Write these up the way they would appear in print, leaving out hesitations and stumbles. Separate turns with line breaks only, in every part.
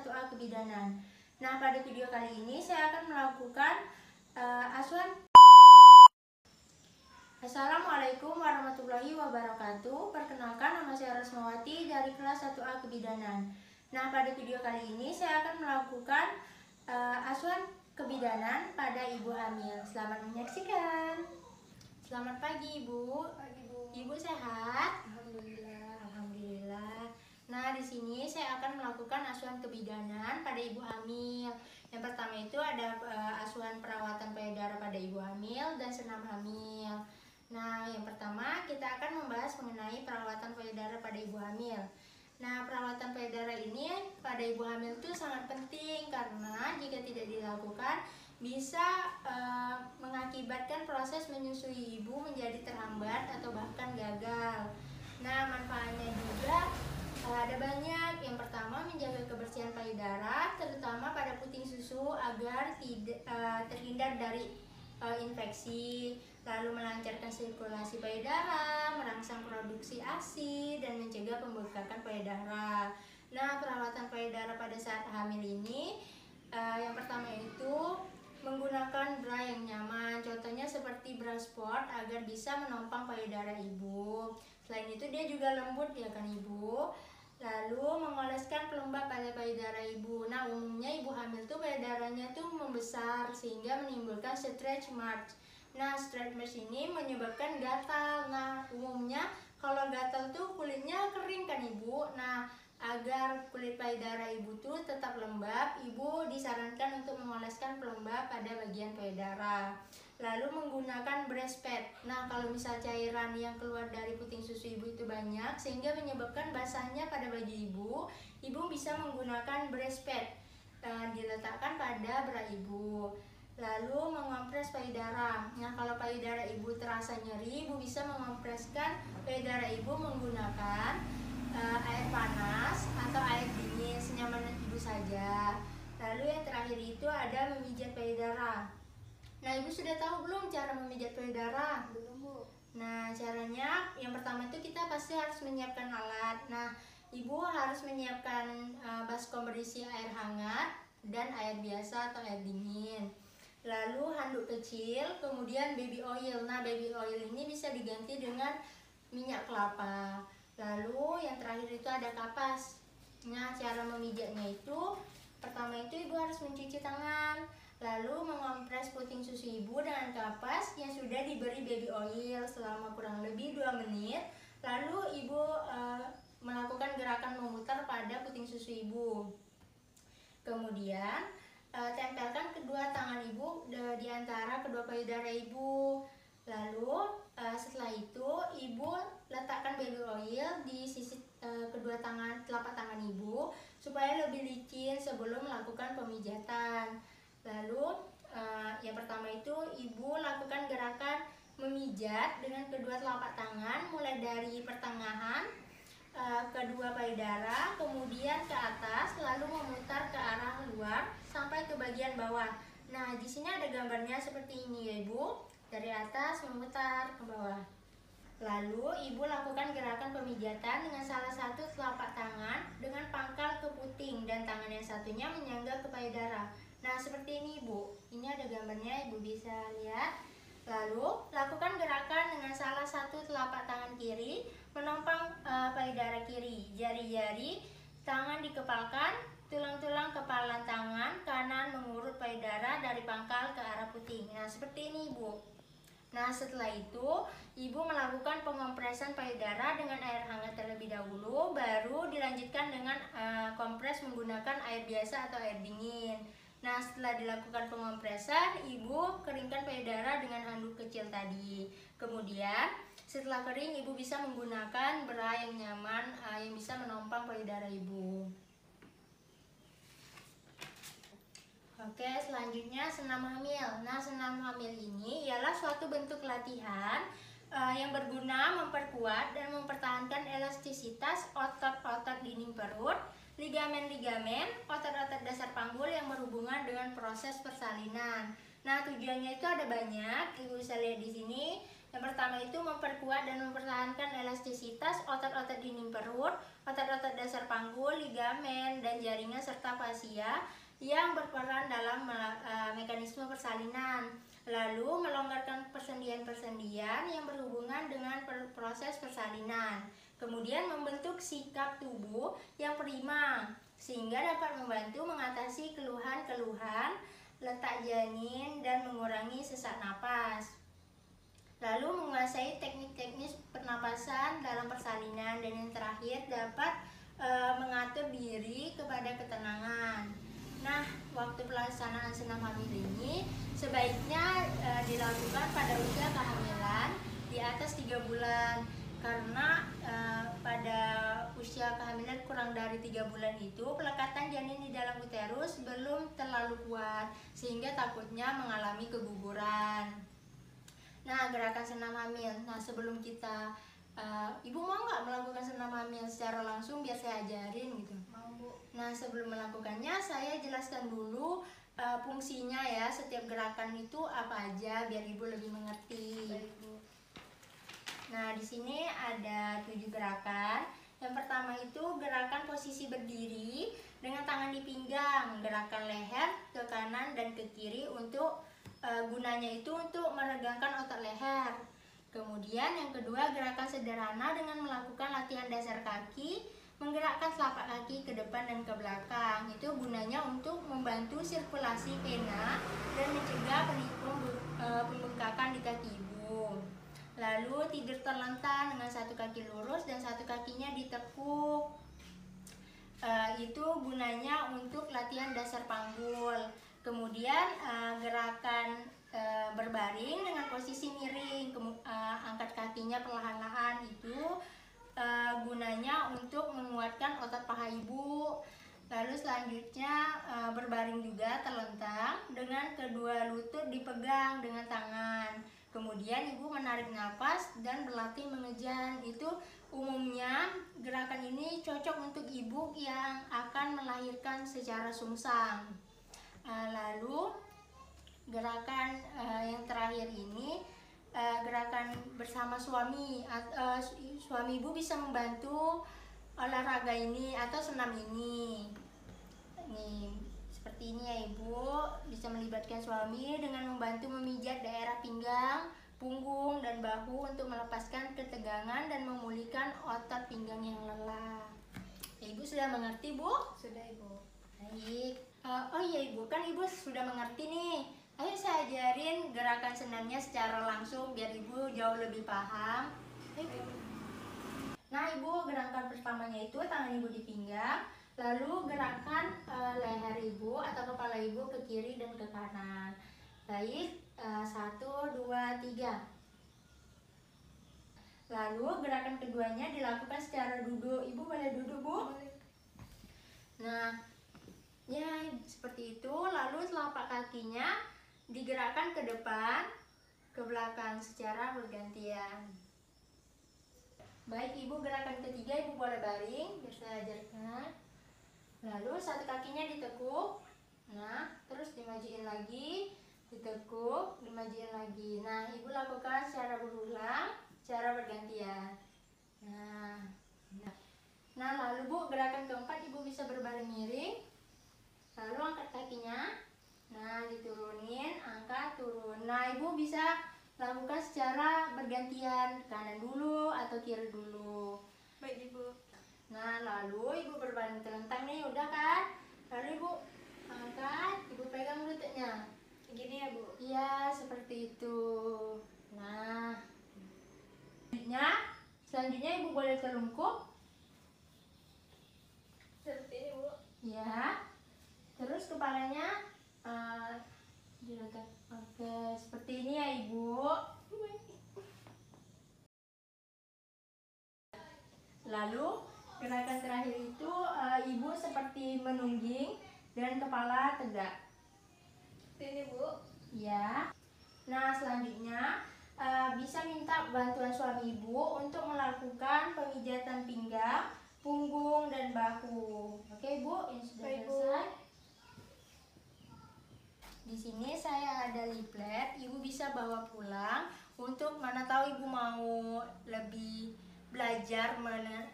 1A Kebidanan. Nah, pada video kali ini saya akan melakukan asuhan. Assalamualaikum warahmatullahi wabarakatuh. Perkenalkan, nama saya Rosmawati dari kelas 1A Kebidanan. Nah, pada video kali ini saya akan melakukan asuhan kebidanan pada ibu hamil. Selamat menyaksikan. Selamat pagi, Ibu.
Pagi, Bu.
Ibu sehat?
Alhamdulillah.
Alhamdulillah. Nah, di sini saya akan melakukan asuhan kebidanan pada ibu hamil. Yang pertama itu ada asuhan perawatan payudara pada ibu hamil dan senam hamil. Nah, yang pertama kita akan membahas mengenai perawatan payudara pada ibu hamil. Nah, perawatan payudara ini pada ibu hamil itu sangat penting karena jika tidak dilakukan bisa mengakibatkan proses menyusui ibu menjadi terhambat atau bahkan gagal. Nah, manfaatnya juga ada banyak. Yang pertama, menjaga kebersihan payudara terutama pada puting susu agar tidak terhindar dari infeksi, lalu melancarkan sirkulasi payudara, merangsang produksi ASI, dan mencegah pembengkakan payudara. Nah, perawatan payudara pada saat hamil ini yang pertama itu menggunakan bra yang nyaman, contohnya seperti bra sport agar bisa menopang payudara ibu. Selain itu dia juga lembut ya kan Ibu. Lalu mengoleskan pelembab pada payudara ibu. Nah, umumnya ibu hamil tuh payudaranya tuh membesar sehingga menimbulkan stretch marks. Nah, stretch marks ini menyebabkan gatal. Nah, umumnya kalau gatal tuh kulitnya kering kan Ibu. Nah, agar kulit payudara ibu tuh tetap lembab, ibu disarankan untuk mengoleskan pelembab pada bagian payudara. Lalu menggunakan breast pad. Nah, kalau misal cairan yang keluar dari puting susu ibu itu banyak sehingga menyebabkan basahnya pada baju ibu bisa menggunakan breast pad diletakkan pada bra ibu. Lalu mengompres payudara. Nah, kalau payudara ibu terasa nyeri, ibu bisa mengompreskan payudara ibu menggunakan air panas atau air dingin, senyaman ibu saja. Lalu yang terakhir itu ada memijat payudara. Nah, ibu sudah tahu belum cara memijat payudara?
Belum, Bu.
Nah, caranya yang pertama itu kita pasti harus menyiapkan alat. Nah, ibu harus menyiapkan baskom berisi air hangat dan air biasa atau air dingin. Lalu handuk kecil, kemudian baby oil. Nah, baby oil ini bisa diganti dengan minyak kelapa. Lalu yang terakhir itu ada kapas. Nah, cara memijatnya itu pertama itu ibu harus mencuci tangan, lalu mengompres puting susu ibu dengan kapas yang sudah diberi baby oil selama kurang lebih 2 menit. Lalu ibu melakukan gerakan memutar pada puting susu ibu. Kemudian tempelkan kedua tangan ibu di antara kedua payudara ibu. Lalu setelah itu ibu letakkan baby oil di sisi kedua telapak tangan ibu supaya lebih licin sebelum melakukan pemijatan. Lalu yang pertama itu ibu lakukan gerakan memijat dengan kedua telapak tangan mulai dari pertengahan kedua payudara, kemudian ke atas, lalu memutar ke arah luar sampai ke bagian bawah. Nah, di sini ada gambarnya seperti ini ya Ibu. Dari atas memutar ke bawah. Lalu ibu lakukan gerakan pemijatan dengan salah satu telapak tangan dengan pangkal ke puting dan tangan yang satunya menyangga ke payudara. Nah, seperti ini Ibu. Ini ada gambarnya, Ibu bisa lihat. Lalu lakukan gerakan dengan salah satu telapak tangan kiri menopang payudara kiri. Jari-jari tangan dikepalkan, tulang-tulang kepala tangan kanan mengurut payudara dari pangkal ke arah puting. Nah, seperti ini Ibu. Nah, setelah itu ibu melakukan pengompresan payudara dengan air hangat terlebih dahulu, baru dilanjutkan dengan kompres menggunakan air biasa atau air dingin. Nah, setelah dilakukan pengompresan, ibu keringkan payudara dengan handuk kecil tadi. Kemudian setelah kering, ibu bisa menggunakan bra yang nyaman yang bisa menopang payudara ibu. Oke, selanjutnya senam hamil. Nah, senam hamil ini ialah suatu bentuk latihan yang berguna memperkuat dan mempertahankan elastisitas otot-otot dinding perut, ligamen-ligamen, otot-otot dasar panggul yang berhubungan dengan proses persalinan. Nah, tujuannya itu ada banyak. Ibu bisa lihat di sini. Yang pertama itu memperkuat dan mempertahankan elastisitas otot-otot dinding perut, otot-otot dasar panggul, ligamen, dan jaringan serta fascia yang berperan dalam mekanisme persalinan. Lalu melonggarkan persendian-persendian yang berhubungan dengan proses persalinan. Kemudian membentuk sikap tubuh yang prima sehingga dapat membantu mengatasi keluhan-keluhan letak janin dan mengurangi sesak napas. Lalu menguasai teknik-teknik pernapasan dalam persalinan, dan yang terakhir dapat mengatur diri kepada ketenangan. Nah, waktu pelaksanaan senam hamil ini sebaiknya dilakukan pada usia kehamilan di atas 3 bulan, karena pada usia kehamilan kurang dari 3 bulan itu pelekatan janin di dalam uterus belum terlalu kuat sehingga takutnya mengalami keguguran. Nah, gerakan senam hamil. Nah, sebelum kita Ibu mau nggak melakukan senam hamil secara langsung biar saya ajarin gitu?
Mau, Bu.
Nah, sebelum melakukannya saya jelaskan dulu fungsinya ya, setiap gerakan itu apa aja biar Ibu lebih mengerti.
Baik, Bu.
Nah, di sini ada 7 gerakan. Yang pertama itu gerakan posisi berdiri dengan tangan di pinggang, gerakan leher ke kanan dan ke kiri untuk gunanya itu untuk meregangkan otot leher. Kemudian yang kedua gerakan sederhana dengan melakukan latihan dasar kaki, menggerakkan telapak kaki ke depan dan ke belakang. Itu gunanya untuk membantu sirkulasi vena dan mencegah pembengkakan di kaki ibu. Lalu tidur terlentang dengan satu kaki lurus dan satu kakinya ditekuk. Itu gunanya untuk latihan dasar panggul. Kemudian gerakan berbaring dengan posisi miring, angkat kakinya perlahan-lahan, itu gunanya untuk menguatkan otot paha ibu. Lalu selanjutnya berbaring juga terlentang dengan kedua lutut dipegang dengan tangan. Kemudian ibu menarik napas dan berlatih mengejan. Itu umumnya gerakan ini cocok untuk ibu yang akan melahirkan secara sungsang. Lalu gerakan yang terakhir ini gerakan bersama suami. Suami ibu bisa membantu olahraga ini atau senam ini. Nih, seperti ini ya ibu, bisa melibatkan suami dengan membantu memijat daerah pinggang, punggung, dan bahu untuk melepaskan ketegangan dan memulihkan otot pinggang yang lelah. Ya, ibu sudah mengerti, Bu?
Sudah, Ibu.
Baik. Oh iya ibu, kan ibu sudah mengerti nih. Ayo saya ajarin gerakan senamnya secara langsung biar ibu jauh lebih paham. Nah ibu, gerakan pertamanya itu tangan ibu di pinggang, lalu gerakan leher ibu atau kepala ibu ke kiri dan ke kanan. Baik, 1, 2, 3. Lalu gerakan keduanya dilakukan secara duduk. Ibu boleh duduk, Bu? Nah, ya seperti itu. Lalu telapak kakinya digerakkan ke depan, ke belakang secara bergantian. Baik ibu, gerakan ketiga ibu boleh baring, biar saya ajarkan. Lalu satu kakinya ditekuk, nah terus dimajuin lagi, ditekuk, dimajuin lagi. Nah ibu lakukan secara berulang, secara bergantian. Nah lalu bu, gerakan keempat ibu bisa berbaring miring, lalu angkat kakinya, nah diturunin, angkat, turun. Nah ibu bisa lakukan secara bergantian, kanan dulu atau kiri dulu.
Baik, Ibu.
Nah lalu ibu berbaring telentang nih, udah kan? Lalu ibu angkat, ibu pegang lututnya.
Gini ya, Bu?
Iya, seperti itu. Nah selanjutnya ibu boleh terlungkup.
Seperti ini, Bu.
Ya, terus kepalanya diletak. Oke, seperti ini ya ibu. Lalu gerakan terakhir itu ibu seperti menungging dan kepala tegak.
Seperti ini, Bu.
Ya. Nah selanjutnya bisa minta bantuan suami ibu untuk melakukan pemijatan pinggang, punggung, dan bahu. Oke Bu, ini sudah selesai. Di sini saya ada leaflet, ibu bisa bawa pulang untuk mana tahu ibu mau lebih belajar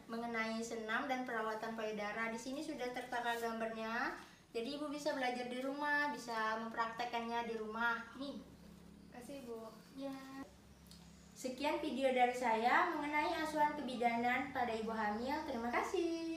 mengenai senam dan perawatan payudara. Di sini sudah tertera gambarnya, jadi ibu bisa belajar di rumah, bisa mempraktekannya di rumah. Nih,
Kasih Bu.
ya. Sekian video dari saya mengenai asuhan kebidanan pada ibu hamil. Terima kasih.